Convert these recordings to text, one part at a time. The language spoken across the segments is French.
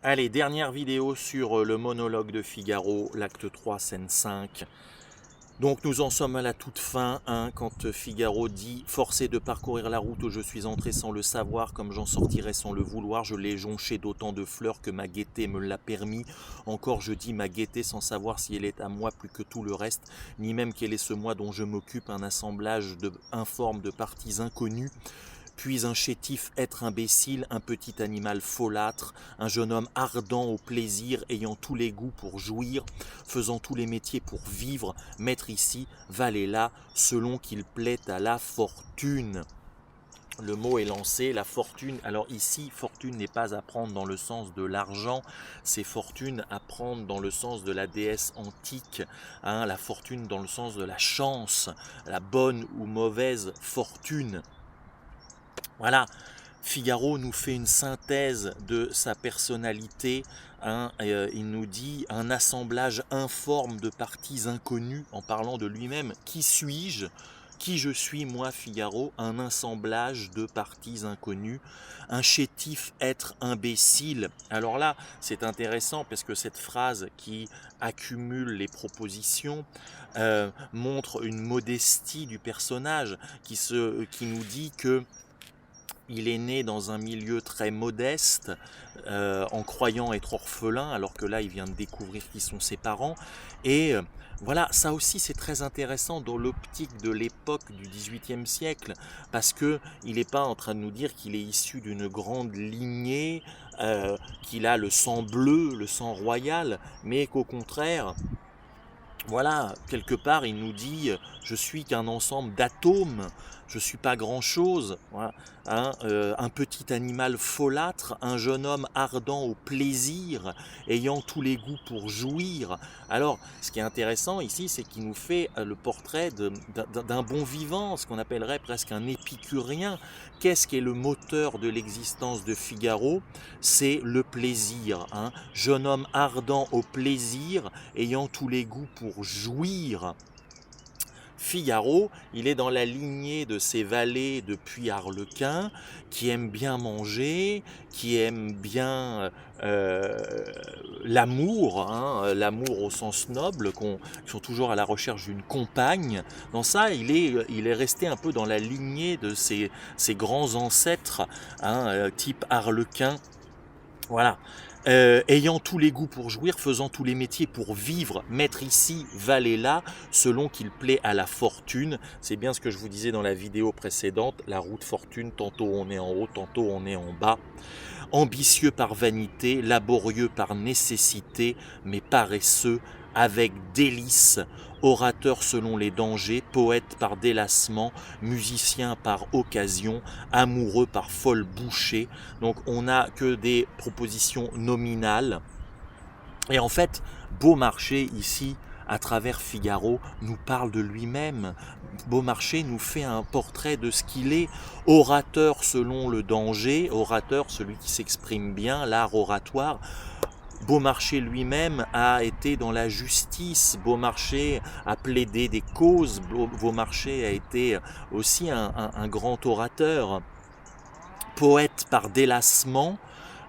Allez, dernière vidéo sur le monologue de Figaro, l'acte 3, scène 5. Donc nous en sommes à la toute fin, hein, quand Figaro dit « Forcé de parcourir la route où je suis entré sans le savoir, comme j'en sortirai sans le vouloir, je l'ai jonché d'autant de fleurs que ma gaieté me l'a permis. Encore je dis ma gaieté sans savoir si elle est à moi plus que tout le reste, ni même quel est ce moi dont je m'occupe, un assemblage informe de parties inconnues. Puis un chétif être imbécile, un petit animal folâtre, un jeune homme ardent au plaisir, ayant tous les goûts pour jouir, faisant tous les métiers pour vivre, maître ici, valet là, selon qu'il plaît à la fortune. » Le mot est lancé, la fortune. Alors ici, fortune n'est pas à prendre dans le sens de l'argent, c'est fortune à prendre dans le sens de la déesse antique, hein, la fortune dans le sens de la chance, la bonne ou mauvaise fortune. Voilà, Figaro nous fait une synthèse de sa personnalité, hein, il nous dit un assemblage informe de parties inconnues en parlant de lui-même. Qui suis-je? Qui je suis, moi, Figaro? Un assemblage de parties inconnues, un chétif être imbécile. Alors là, c'est intéressant parce que cette phrase qui accumule les propositions montre une modestie du personnage qui nous dit que il est né dans un milieu très modeste, en croyant être orphelin, alors que là, il vient de découvrir qui sont ses parents. Et voilà, ça aussi, c'est très intéressant dans l'optique de l'époque du XVIIIe siècle, parce qu'il n'est pas en train de nous dire qu'il est issu d'une grande lignée, qu'il a le sang bleu, le sang royal, mais qu'au contraire, voilà, quelque part, il nous dit je suis qu'un ensemble d'atomes, je suis pas grand-chose. Voilà, hein, un petit animal folâtre, un jeune homme ardent au plaisir, ayant tous les goûts pour jouir. Alors, ce qui est intéressant ici, c'est qu'il nous fait le portrait d'un bon vivant, ce qu'on appellerait presque un épicurien. Qu'est-ce qui est le moteur de l'existence de Figaro? C'est le plaisir. Hein. Jeune homme ardent au plaisir, ayant tous les goûts pour jouir. Figaro, il est dans la lignée de ces valets depuis Arlequin, qui aiment bien manger, qui aiment bien l'amour, hein, l'amour au sens noble, qui sont toujours à la recherche d'une compagne. Dans ça, il est resté un peu dans la lignée de ces grands ancêtres, hein, type Arlequin. Voilà. Ayant tous les goûts pour jouir, faisant tous les métiers pour vivre, maître ici, valet là, selon qu'il plaît à la fortune. C'est bien ce que je vous disais dans la vidéo précédente, la route fortune, tantôt on est en haut, tantôt on est en bas. Ambitieux par vanité, laborieux par nécessité, mais paresseux avec délice, orateur selon les dangers, poète par délassement, musicien par occasion, amoureux par folle bouchée. Donc on n'a que des propositions nominales. Et en fait, Beaumarchais ici, à travers Figaro, nous parle de lui-même. Beaumarchais nous fait un portrait de ce qu'il est, orateur selon le danger, orateur celui qui s'exprime bien, l'art oratoire. Beaumarchais lui-même a été dans la justice, Beaumarchais a plaidé des causes, Beaumarchais a été aussi un grand orateur. Poète par délassement,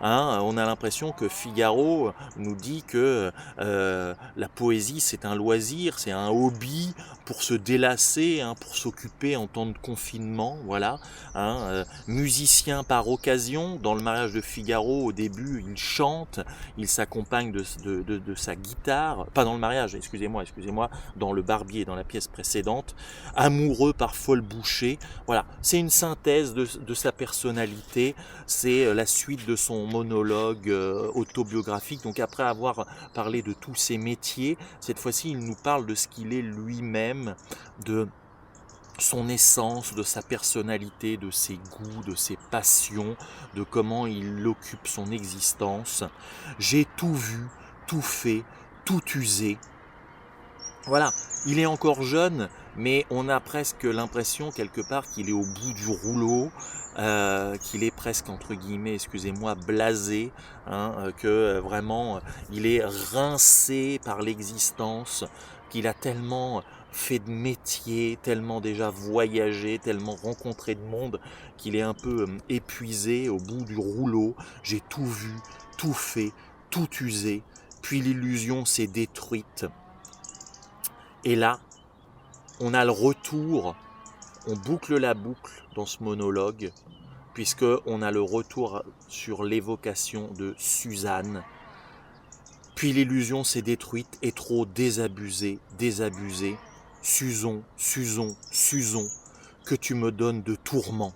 hein, on a l'impression que Figaro nous dit que la poésie c'est un loisir, c'est un hobby pour se délasser, hein, pour s'occuper en temps de confinement, voilà. Hein, musicien par occasion, dans le mariage de Figaro au début il chante, il s'accompagne de sa guitare, pas dans le mariage, excusez-moi, dans le Barbier, dans la pièce précédente, amoureux par folle bouchée, voilà, c'est une synthèse de sa personnalité, c'est la suite de son monologue autobiographique. Donc après avoir parlé de tous ses métiers, cette fois-ci il nous parle de ce qu'il est lui-même, de son essence, de sa personnalité, de ses goûts, de ses passions, de comment il occupe son existence. J'ai tout vu, tout fait, tout usé. Voilà, il est encore jeune, mais on a presque l'impression quelque part qu'il est au bout du rouleau, qu'il est presque entre guillemets, excusez-moi, blasé, hein, que vraiment il est rincé par l'existence, qu'il a tellement fait de métier, tellement déjà voyagé, tellement rencontré de monde, qu'il est un peu épuisé au bout du rouleau. J'ai tout vu, tout fait, tout usé, puis l'illusion s'est détruite. Et là, on a le retour, on boucle la boucle dans ce monologue, puisqu'on a le retour sur l'évocation de Suzanne. Puis l'illusion s'est détruite et trop désabusée, désabusée. Suzon, Suzon, Suzon, que tu me donnes de tourments.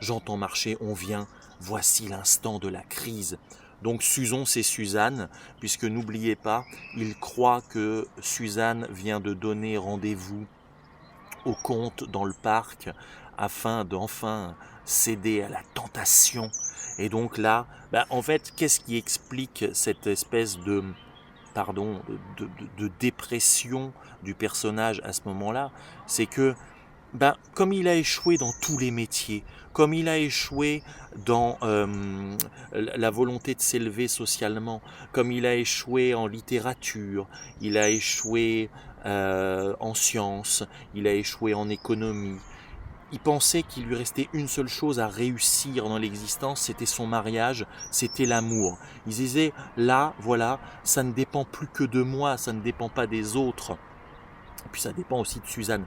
J'entends marcher, on vient, voici l'instant de la crise. Donc Suzon, c'est Suzanne, puisque n'oubliez pas, il croit que Suzanne vient de donner rendez-vous au comte dans le parc afin d'enfin céder à la tentation. Et donc là, en fait, qu'est-ce qui explique cette espèce de dépression du personnage à ce moment-là? C'est que comme il a échoué dans tous les métiers, comme il a échoué dans la volonté de s'élever socialement, comme il a échoué en littérature, il a échoué en sciences, il a échoué en économie, il pensait qu'il lui restait une seule chose à réussir dans l'existence, c'était son mariage, c'était l'amour. Il disait, là, voilà, ça ne dépend plus que de moi, ça ne dépend pas des autres. Et puis ça dépend aussi de Suzanne.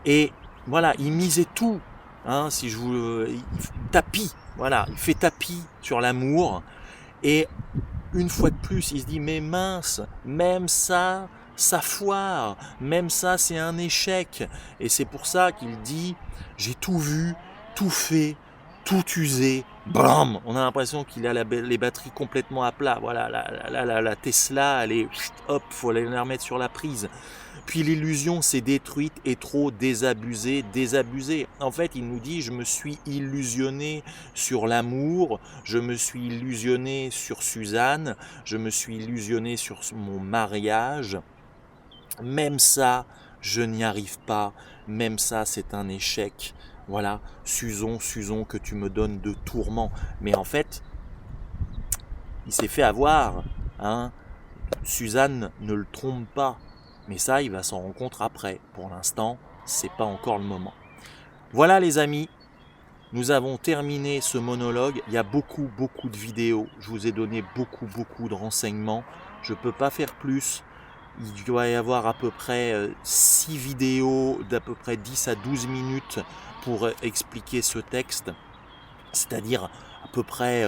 Et voilà, il misait tout, hein, si je vous tapis, voilà, il fait tapis sur l'amour. Et une fois de plus, il se dit, mais mince, même ça foire, même ça, c'est un échec. Et c'est pour ça qu'il dit, j'ai tout vu, tout fait, tout usé, blam. On a l'impression qu'il a les batteries complètement à plat. Voilà, la Tesla, elle est, hop, faut aller la remettre sur la prise. Puis l'illusion s'est détruite et trop désabusée, désabusée. En fait, il nous dit, je me suis illusionné sur l'amour, je me suis illusionné sur Suzanne, je me suis illusionné sur mon mariage. Même ça, je n'y arrive pas, même ça, c'est un échec. Voilà, Suzon, Suzon, que tu me donnes de tourments. Mais en fait, il s'est fait avoir, hein. Suzanne ne le trompe pas. Mais ça, il va s'en rendre compte après. Pour l'instant, c'est pas encore le moment. Voilà les amis, nous avons terminé ce monologue. Il y a beaucoup de vidéos. Je vous ai donné beaucoup de renseignements. Je ne peux pas faire plus. Il doit y avoir à peu près 6 vidéos d'à peu près 10 à 12 minutes pour expliquer ce texte. C'est-à-dire à peu près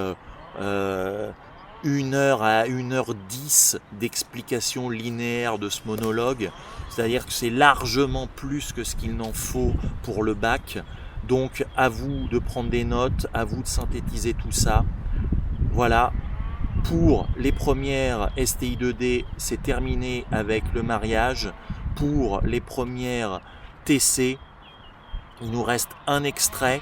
1 heure à 1h10 d'explication linéaire de ce monologue. C'est-à-dire que c'est largement plus que ce qu'il n'en faut pour le bac. Donc à vous de prendre des notes, à vous de synthétiser tout ça. Voilà, pour les premières STI 2D, c'est terminé avec le mariage. Pour les premières TC, il nous reste un extrait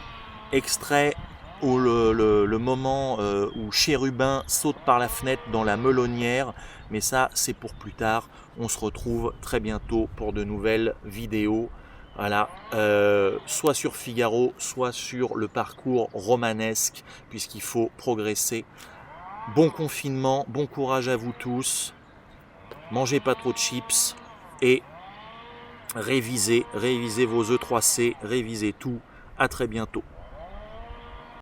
où le moment où Chérubin saute par la fenêtre dans la melonnière, mais ça c'est pour plus tard. On se retrouve très bientôt pour de nouvelles vidéos. Voilà, soit sur Figaro, soit sur le parcours romanesque, puisqu'il faut progresser. Bon confinement, bon courage à vous tous. Mangez pas trop de chips et révisez vos E3C, révisez tout. À très bientôt.